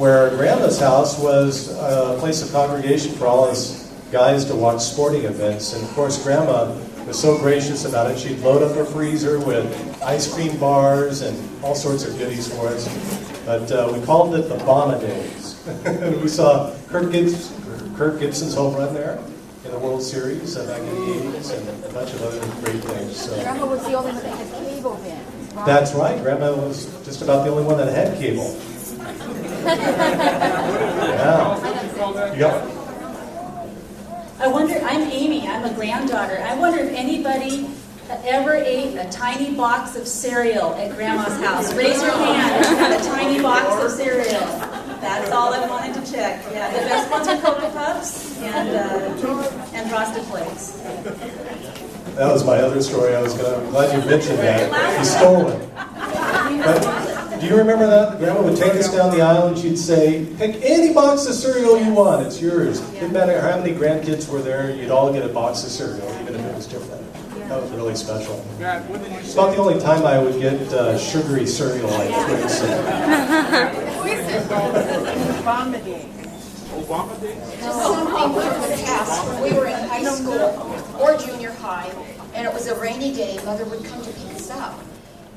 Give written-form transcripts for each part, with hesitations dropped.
where Grandma's house was a place of congregation for all us guys to watch sporting events. And of course, Grandma was so gracious about it. She'd load up her freezer with ice cream bars and all sorts of goodies for us. But we called it the Bomba Days. We saw Kirk Gibson's home run there in the World Series back in the 80s and a bunch of other great things. So. Grandma was the only one that had cable then. Right? That's right. Grandma was just about the only one that had cable. Yeah. Yep. I wonder, I'm Amy, I'm a granddaughter. I wonder if anybody ever ate a tiny box of cereal at Grandma's house. Raise your hand if you had a tiny box of cereal. That's all I wanted to check. Yeah, the best ones are Cocoa Puffs and Frosted Flakes. That was my other story. I'm glad you mentioned that. You stole it. But do you remember that? Grandma would take us down the aisle and she'd say, pick any box of cereal you want, it's yours. Didn't matter how many grandkids were there, you'd all get a box of cereal, even if it was different. That was really special. It's about the only time I would get sugary cereal like Twix. Bomba Day. Obama Day? Something we would ask when we were in high school or junior high, and it was a rainy day. Mother would come to pick us up,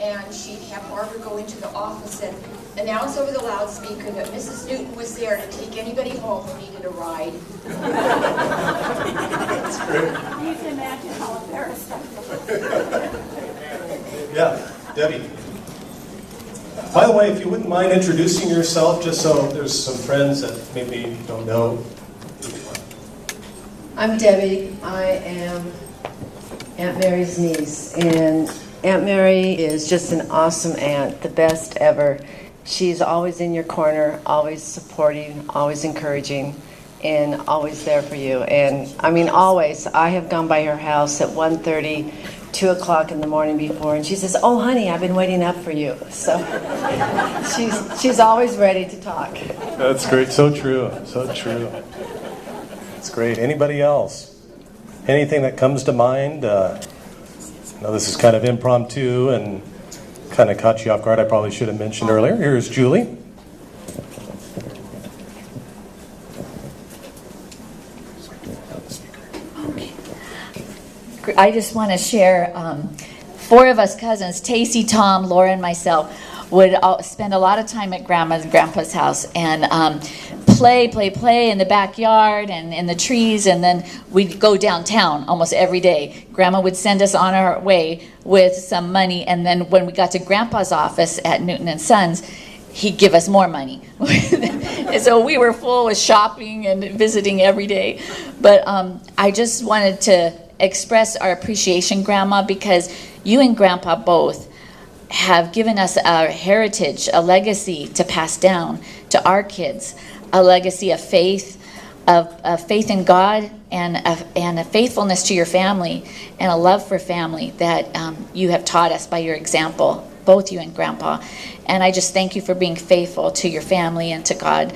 and she'd have Barbara go into the office and announce over the loudspeaker that Mrs. Newton was there to take anybody home who needed a ride. That's great. You can imagine how embarrassed I was. Yeah, Debbie. By the way, if you wouldn't mind introducing yourself, just so there's some friends that maybe don't know. I'm Debbie. I am Aunt Mary's niece, and Aunt Mary is just an awesome aunt, the best ever. She's always in your corner, always supporting, always encouraging, and always there for you. And I mean, always. I have gone by her house at 1:30, 2 o'clock in the morning before, and she says, "Oh, honey, I've been waiting up for you." So she's always ready to talk. That's great. So true. So true. It's great. Anybody else? Anything that comes to mind? I know this is kind of impromptu and kind of caught you off guard. I probably should have mentioned earlier. Here's Julie. I just want to share, 4 of us cousins, Tacy, Tom, Laura, and myself, would spend a lot of time at Grandma's and Grandpa's house and play in the backyard and in the trees, and then we'd go downtown almost every day. Grandma would send us on our way with some money, and then when we got to Grandpa's office at Newton and Sons, he'd give us more money. And so we were full with shopping and visiting every day. But I just wanted to express our appreciation, Grandma, because you and Grandpa both have given us a heritage, a legacy to pass down to our kids, a legacy of faith, of faith in God, and a faithfulness to your family, and a love for family that you have taught us by your example, both you and Grandpa. And I just thank you for being faithful to your family and to God.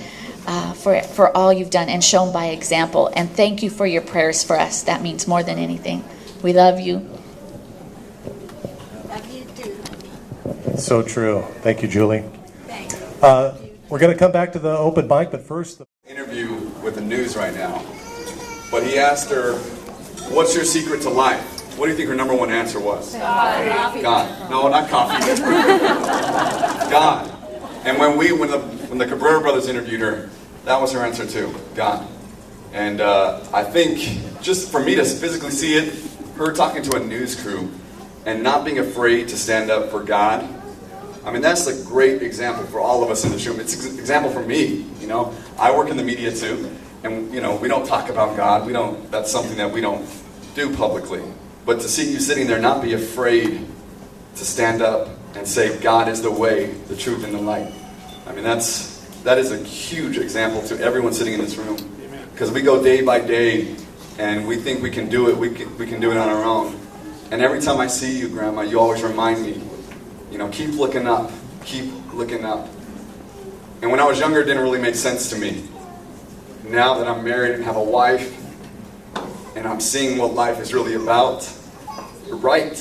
For all you've done and shown by example. And thank you for your prayers for us. That means more than anything. We love you. Love you too. So true. Thank you, Julie. Thanks. We're going to come back to the open mic, but first... Interview with the news right now. But he asked her, what's your secret to life? What do you think her number one answer was? God. No, not coffee. God. And when the Cabrera brothers interviewed her, that was her answer too, God. And I think, just for me to physically see it, her talking to a news crew and not being afraid to stand up for God, I mean, that's a great example for all of us in this room. It's an example for me, you know. I work in the media too, and, you know, we don't talk about God. That's something that we don't do publicly. But to see you sitting there not be afraid to stand up and say, God is the way, the truth, and the light. I mean, that is a huge example to everyone sitting in this room. Because we go day by day, and we think we can do it. We can do it on our own. And every time I see you, Grandma, you always remind me, you know, keep looking up. Keep looking up. And when I was younger, it didn't really make sense to me. Now that I'm married and have a wife, and I'm seeing what life is really about, you're right.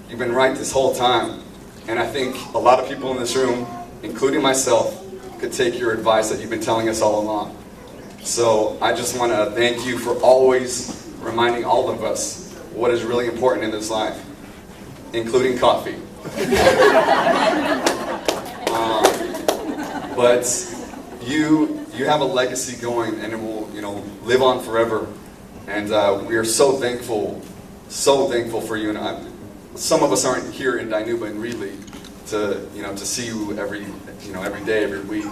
You've been right this whole time. And I think a lot of people in this room, including myself, could take your advice that you've been telling us all along. So I just want to thank you for always reminding all of us what is really important in this life, including coffee. But you have a legacy going, and it will, live on forever. And we are so thankful for you. And some of us aren't here in Dinuba and Reedley to see you every day, every week.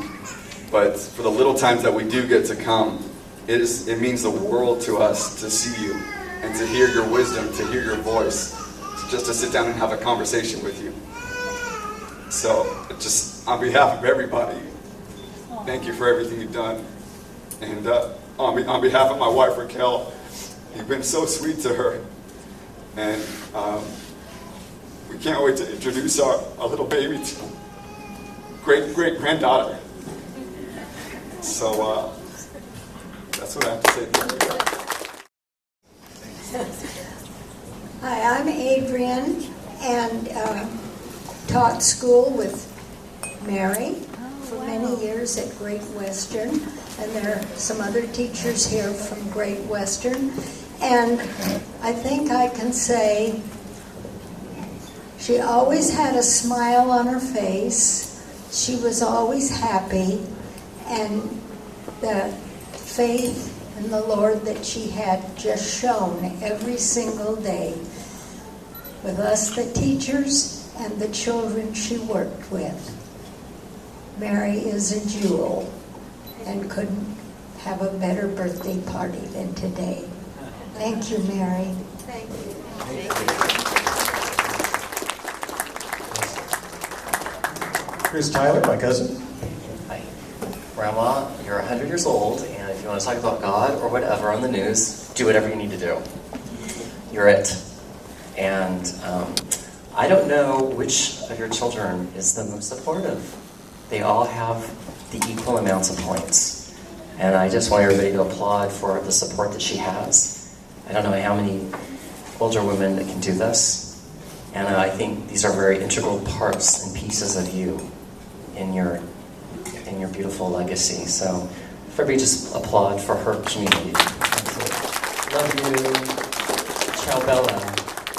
But for the little times that we do get to come, it means the world to us to see you and to hear your wisdom, to hear your voice, just to sit down and have a conversation with you. So, just on behalf of everybody, thank you for everything you've done. And on behalf of my wife, Raquel, you've been so sweet to her. And we can't wait to introduce our little baby to great-granddaughter. So, that's what I have to say. Hi, I'm Adrian, and taught school with Mary for many years at Great Western, and there are some other teachers here from Great Western, and I think I can say she always had a smile on her face, she was always happy, and the faith in the Lord that she had just shown every single day with us, the teachers, and the children she worked with. Mary is a jewel and couldn't have a better birthday party than today. Thank you, Mary. Thank you. Here's Tyler, my cousin. Hi. Grandma, you're 100 years old, and if you want to talk about God or whatever on the news, do whatever you need to do. You're it. And I don't know which of your children is the most supportive. They all have the equal amounts of points. And I just want everybody to applaud for the support that she has. I don't know how many older women that can do this. And I think these are very integral parts and pieces of you in your beautiful legacy. So everybody just applaud for her community. Love you. Ciao Bella.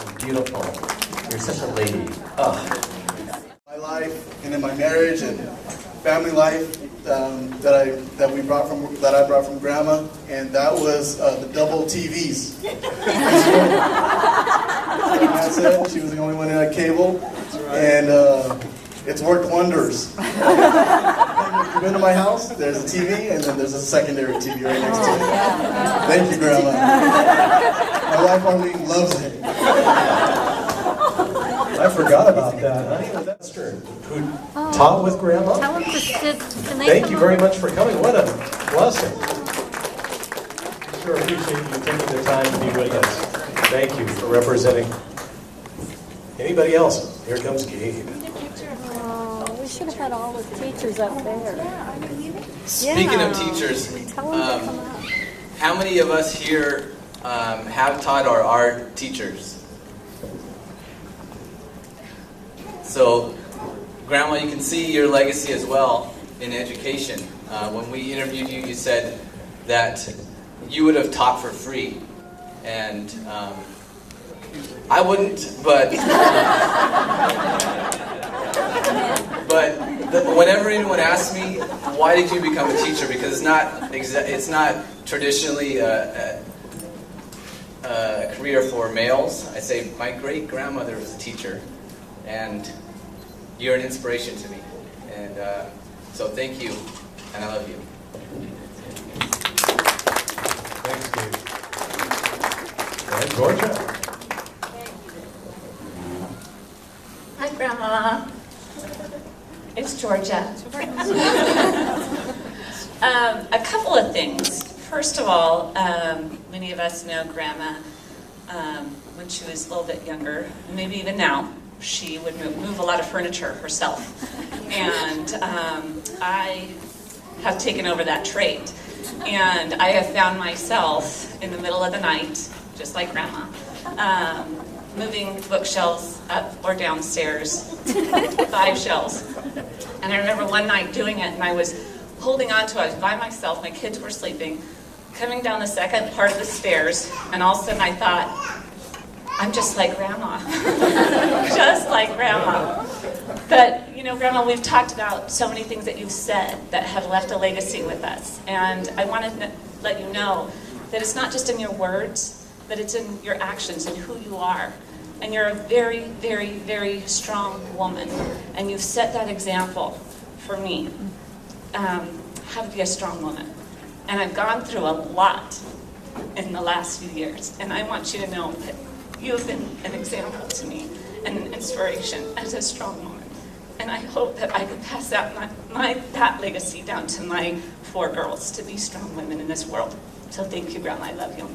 You're beautiful. You're such a lady. Oh. My life and in my marriage and family life that I brought from Grandma, and that was the double TVs. That's it. She was the only one that had cable, and it's worked wonders. You've been to my house. There's a TV, and then there's a secondary TV right next to it. Thank you, Grandma. My wife Arlene loves it. I forgot about that. Honey, that's true. Who taught with Grandma? Tell them to sit. Thank you very much for coming. What a blessing. Sure appreciate you taking the time to be with us. Thank you for representing. Anybody else? Here comes Gabe. Oh, we should have had all the teachers up there. Speaking of teachers, how many of us here have taught or are teachers? So, Grandma, you can see your legacy as well in education. When we interviewed you, you said that you would have taught for free. And I wouldn't, but whenever anyone asks me, why did you become a teacher? Because it's not traditionally a career for males. I say, my great-grandmother was a teacher. And you're an inspiration to me. And so thank you, and I love you. Thanks, Gabe. And Georgia. Hi, Grandma. It's Georgia. A couple of things. First of all, many of us know Grandma when she was a little bit younger, maybe even now. She would move a lot of furniture herself. And I have taken over that trait. And I have found myself in the middle of the night, just like Grandma, moving bookshelves up or downstairs, 5 shelves. And I remember one night doing it, and I was holding on to it. I was by myself, my kids were sleeping, coming down the second part of the stairs, and all of a sudden I thought, I'm just like Grandma. Just like Grandma. But, you know, Grandma, we've talked about so many things that you've said that have left a legacy with us. And I want to let you know that it's not just in your words, but it's in your actions and who you are. And you're a very, very, very strong woman. And you've set that example for me, how to be a strong woman. And I've gone through a lot in the last few years. And I want you to know that you have been an example to me and an inspiration as a strong woman. And I hope that I can pass that that legacy down to my 4 girls to be strong women in this world. So thank you, Grandma. I love you.